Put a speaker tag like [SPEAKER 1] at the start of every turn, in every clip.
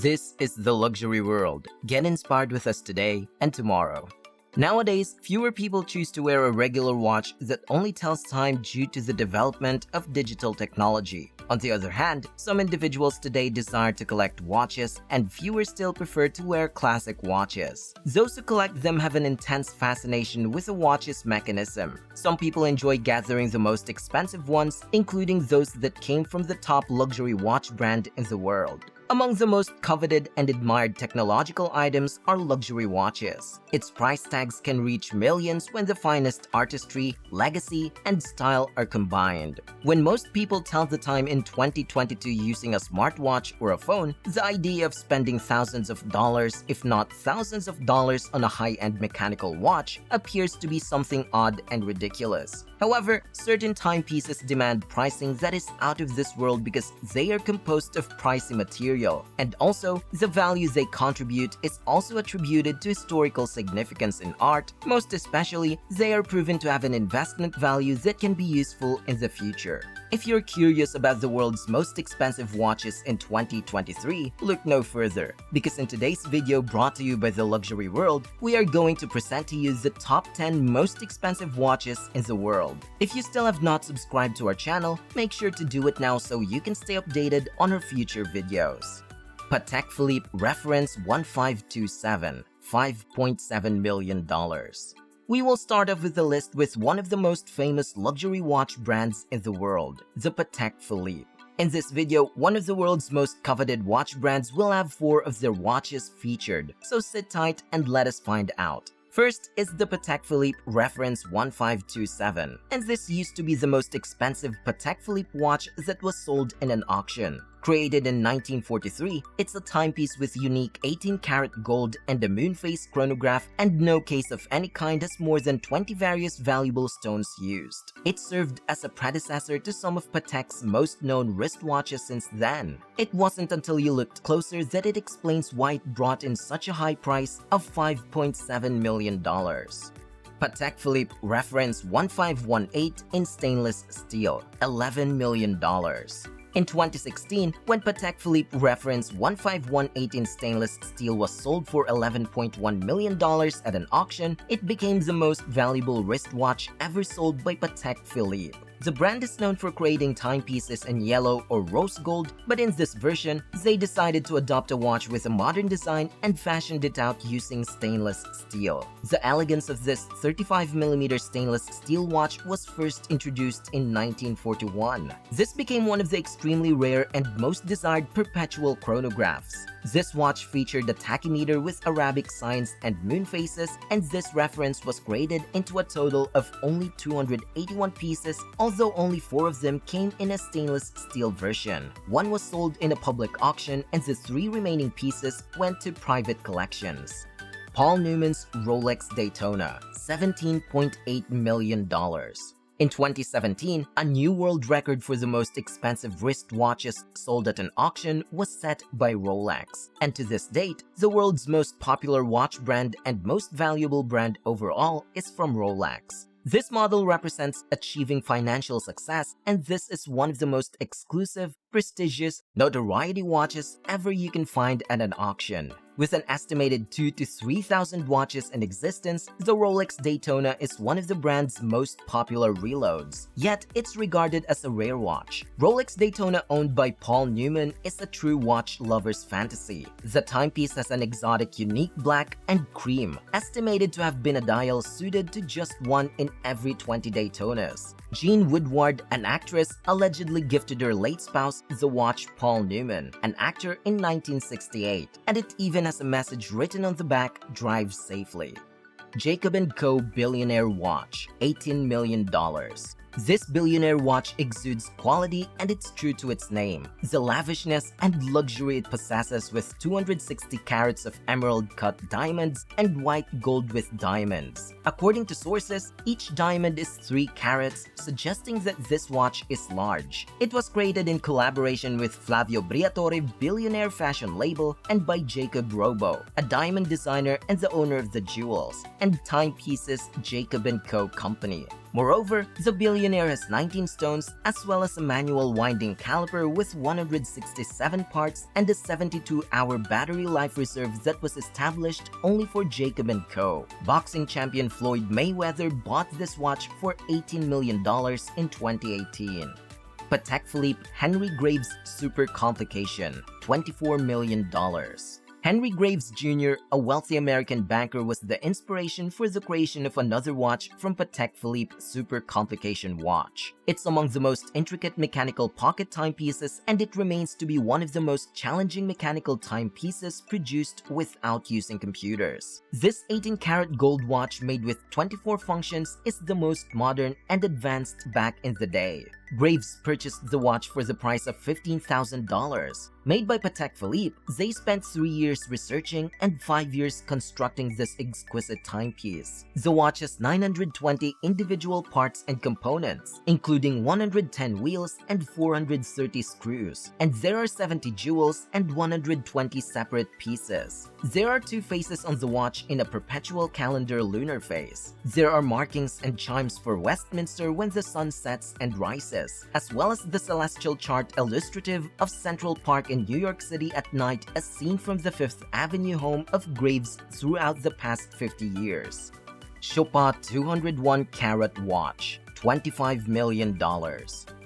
[SPEAKER 1] This is the luxury world. Get inspired with us today and tomorrow. Nowadays, fewer people choose to wear a regular watch that only tells time due to the development of digital technology. On the other hand, some individuals today desire to collect watches, and fewer still prefer to wear classic watches. Those who collect them have an intense fascination with a watch's mechanism. Some people enjoy gathering the most expensive ones, including those that came from the top luxury watch brand in the world. Among the most coveted and admired technological items are luxury watches. Its price tags can reach millions when the finest artistry, legacy, and style are combined. When most people tell the time in 2022 using a smartwatch or a phone, the idea of spending thousands of dollars, if not thousands of dollars, on a high-end mechanical watch appears to be something odd and ridiculous. However, certain timepieces demand pricing that is out of this world because they are composed of pricey material, and also the value they contribute is also attributed to historical significance in art. Most especially, they are proven to have an investment value that can be useful in the future. If you're curious about the world's most expensive watches in 2023, look no further, because in today's video brought to you by the luxury world, we are going to present to you the top 10 most expensive watches in the world. If you still have not subscribed to our channel, make sure to do it now so you can stay updated on our future videos. Patek Philippe Reference 1527, $5.7 million. We will start off with the list with one of the most famous luxury watch brands in the world, the Patek Philippe. In this video, one of the world's most coveted watch brands will have 4 of their watches featured, so sit tight and let us find out. First is the Patek Philippe Reference 1527, and this used to be the most expensive Patek Philippe watch that was sold in an auction. Created in 1943, it's a timepiece with unique 18-karat gold and a moon-phase chronograph, and no case of any kind has more than 20 various valuable stones used. It served as a predecessor to some of Patek's most known wristwatches since then. It wasn't until you looked closer that it explains why it brought in such a high price of $5.7 million. Patek Philippe Reference 1518 in stainless steel, $11 million. In 2016, when Patek Philippe Reference 1518 in stainless steel was sold for $11.1 million at an auction, it became the most valuable wristwatch ever sold by Patek Philippe. The brand is known for creating timepieces in yellow or rose gold, but in this version, they decided to adopt a watch with a modern design and fashioned it out using stainless steel. The elegance of this 35mm stainless steel watch was first introduced in 1941. This became one of the extremely rare and most desired perpetual chronographs. This watch featured a tachymeter with Arabic signs and moon phases, and this reference was graded into a total of only 281 pieces, although only 4 of them came in a stainless steel version. 1 was sold in a public auction, and the 3 remaining pieces went to private collections. Paul Newman's Rolex Daytona, $17.8 million. In 2017, a new world record for the most expensive wristwatches sold at an auction was set by Rolex. And to this date, the world's most popular watch brand and most valuable brand overall is from Rolex. This model represents achieving financial success, and this is one of the most exclusive, prestigious, notoriety watches ever you can find at an auction. With an estimated 2,000 to 3,000 watches in existence, the Rolex Daytona is one of the brand's most popular reloads. Yet, it's regarded as a rare watch. Rolex Daytona, owned by Paul Newman, is a true watch lover's fantasy. The timepiece has an exotic, unique black and cream, estimated to have been a dial suited to just 1 in every 20 Daytonas. Jean Woodward, an actress, allegedly gifted her late spouse the watch Paul Newman, an actor, in 1968, and it even has a message written on the back, "Drive safely." Jacob&Co Billionaire Watch, $18 million. This Billionaire watch exudes quality, and it's true to its name. The lavishness and luxury it possesses with 260 carats of emerald-cut diamonds and white gold with diamonds. According to sources, each diamond is 3 carats, suggesting that this watch is large. It was created in collaboration with Flavio Briatore Billionaire fashion label and by Jacob Robo, a diamond designer and the owner of the jewels, and Timepieces Jacob&Co company. Moreover, the Billionaire has 19 stones as well as a manual winding caliper with 167 parts and a 72-hour battery life reserve that was established only for Jacob & Co. Boxing champion Floyd Mayweather bought this watch for $18 million in 2018. Patek Philippe Henry Graves Supercomplication, $24 million. Henry Graves Jr., a wealthy American banker, was the inspiration for the creation of another watch from Patek Philippe Supercomplication watch. It's among the most intricate mechanical pocket timepieces, and it remains to be one of the most challenging mechanical timepieces produced without using computers. This 18-karat gold watch made with 24 functions is the most modern and advanced back in the day. Graves purchased the watch for the price of $15,000. Made by Patek Philippe, they spent 3 years researching and 5 years constructing this exquisite timepiece. The watch has 920 individual parts and components, including 110 wheels and 430 screws, and there are 70 jewels and 120 separate pieces. There are 2 phases on the watch in a perpetual calendar lunar phase. There are markings and chimes for Westminster when the sun sets and rises, as well as the celestial chart illustrative of Central Park in New York City at night as seen from the Fifth Avenue home of Graves throughout the past 50 years. Chopa 201-karat watch, $25 million.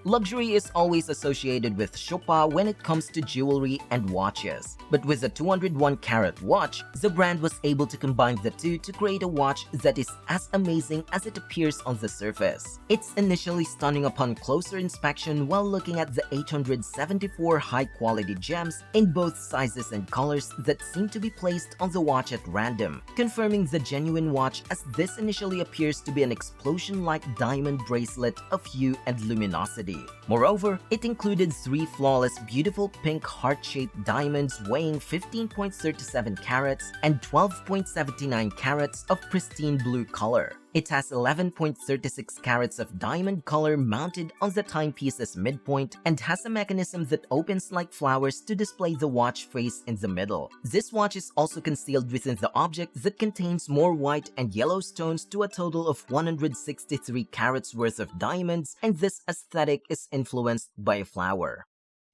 [SPEAKER 1] Luxury is always associated with Chopa when it comes to jewelry and watches, but with a 201-karat watch, the brand was able to combine the two to create a watch that is as amazing as it appears on the surface. It's initially stunning upon closer inspection while looking at the 874 high-quality gems in both sizes and colors that seem to be placed on the watch at random, confirming the genuine watch, as this initially appears to be an explosion-like diamond bracelet of hue and luminosity. Moreover, it included 3 flawless, beautiful pink heart-shaped diamonds weighing 15.37 carats and 12.79 carats of pristine blue color. It has 11.36 carats of diamond color mounted on the timepiece's midpoint and has a mechanism that opens like flowers to display the watch face in the middle. This watch is also concealed within the object that contains more white and yellow stones to a total of 163 carats worth of diamonds, and this aesthetic is influenced by a flower.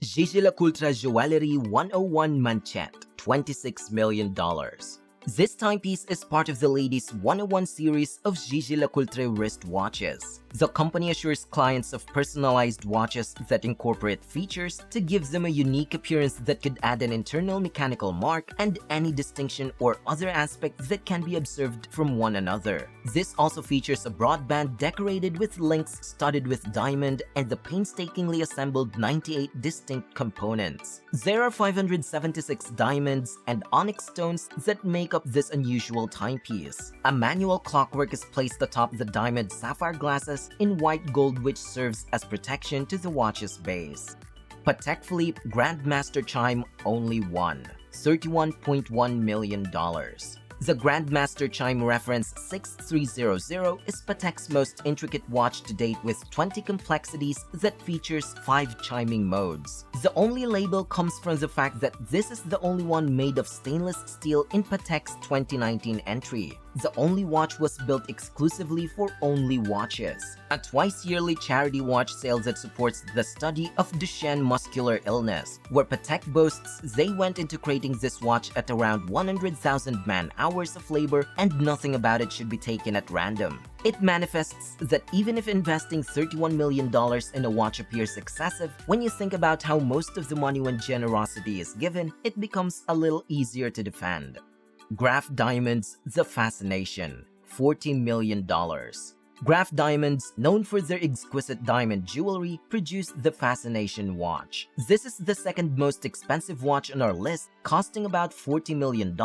[SPEAKER 1] Jaeger-LeCoultre Jewelery 101 Manchette, $26 million. This timepiece is part of the Ladies 101 series of Jaeger-LeCoultre wrist watches. The company assures clients of personalized watches that incorporate features to give them a unique appearance that could add an internal mechanical mark and any distinction or other aspect that can be observed from one another. This also features a broad band decorated with links studded with diamond and the painstakingly assembled 98 distinct components. There are 576 diamonds and onyx stones that make up this unusual timepiece. A manual clockwork is placed atop the diamond sapphire glasses in white gold, which serves as protection to the watch's base. Patek Philippe Grandmaster Chime Only One, $31.1 million. The Grandmaster Chime Reference 6300 is Patek's most intricate watch to date with 20 complexities that features 5 chiming modes. The only label comes from the fact that this is the only one made of stainless steel in Patek's 2019 entry. The only watch was built exclusively for Only watches, a twice-yearly charity watch sale that supports the study of Duchenne muscular illness, where Patek boasts they went into creating this watch at around 100,000 man-hours of labor, and nothing about it should be taken at random. It manifests that even if investing $31 million in a watch appears excessive, when you think about how most of the money when generosity is given, it becomes a little easier to defend. Graff Diamonds The Fascination, $40 million. Graff Diamonds, known for their exquisite diamond jewelry, produced the Fascination watch. This is the second most expensive watch on our list, costing about $40 million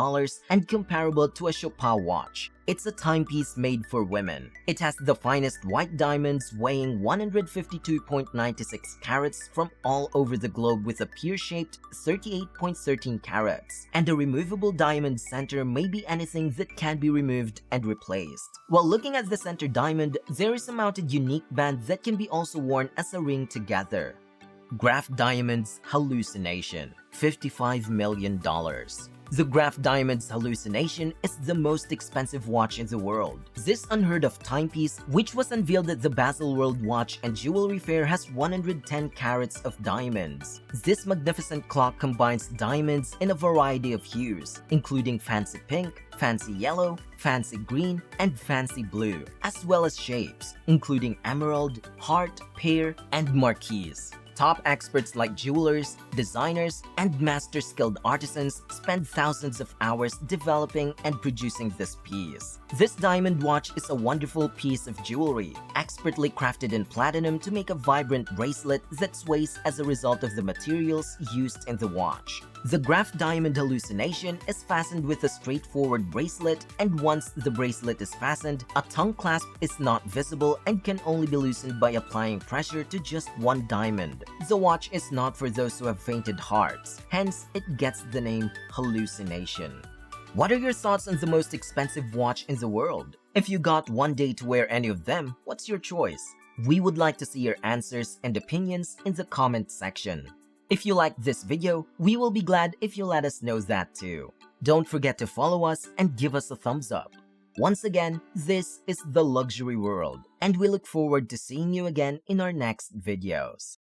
[SPEAKER 1] and comparable to a Chopard watch. It's a timepiece made for women. It has the finest white diamonds weighing 152.96 carats from all over the globe with a pear-shaped 38.13 carats, and a removable diamond center may be anything that can be removed and replaced. While looking at the center diamond, there is a mounted unique band that can be also worn as a ring together. Graff Diamond's Hallucination, $55 million. The Graff Diamond's Hallucination is the most expensive watch in the world. This unheard-of timepiece, which was unveiled at the Baselworld Watch and Jewelry Fair, has 110 carats of diamonds. This magnificent clock combines diamonds in a variety of hues, including fancy pink, fancy yellow, fancy green, and fancy blue, as well as shapes, including emerald, heart, pear, and marquise. Top experts like jewelers, designers, and master-skilled artisans spend thousands of hours developing and producing this piece. This diamond watch is a wonderful piece of jewelry, expertly crafted in platinum to make a vibrant bracelet that sways as a result of the materials used in the watch. The Graff Diamond Hallucination is fastened with a straightforward bracelet, and once the bracelet is fastened, a tongue clasp is not visible and can only be loosened by applying pressure to just one diamond. The watch is not for those who have fainted hearts, hence it gets the name Hallucination. What are your thoughts on the most expensive watch in the world? If you got one day to wear any of them, what's your choice? We would like to see your answers and opinions in the comment section. If you liked this video, we will be glad if you let us know that too. Don't forget to follow us and give us a thumbs up. Once again, this is The Luxury World, and we look forward to seeing you again in our next videos.